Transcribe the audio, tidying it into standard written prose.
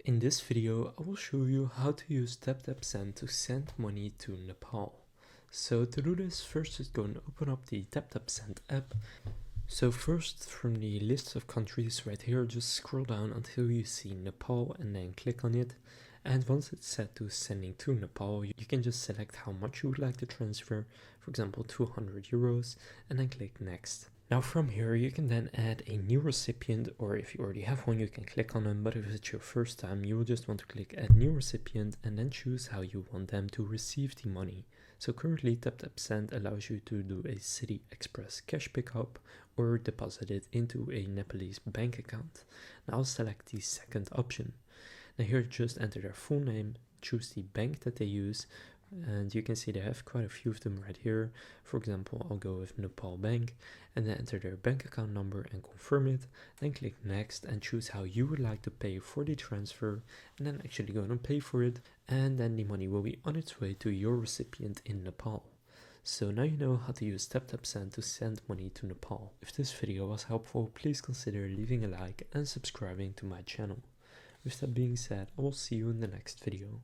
In this video, I will show you how to use TapTap Send to send money to Nepal. So to do this, first just go and open up the TapTap Send app. So first from the list of countries right here, just scroll down until you see Nepal and then click on it. And once it's set to sending to Nepal, you can just select how much you would like to transfer, for example 200 euros, and then click next. Now from here you can then add a new recipient, or if you already have one you can click on them, but if it's your first time you will just want to click add new recipient and then choose how you want them to receive the money. So currently TapTap Send allows you to do a City Express cash pickup or deposit it into a Nepalese bank account. Now select the second option. Now here just enter their full name, choose the bank that they use, and you can see they have quite a few of them right here. For example, I'll go with Nepal Bank and then enter their bank account number and confirm it. Then click next and choose how you would like to pay for the transfer, and then actually go and pay for it, and then the money will be on its way to your recipient in Nepal. So now you know how to use TapTap Send to send money to Nepal. If this video was helpful, please consider leaving a like and subscribing to my channel. With that being said, I will see you in the next video.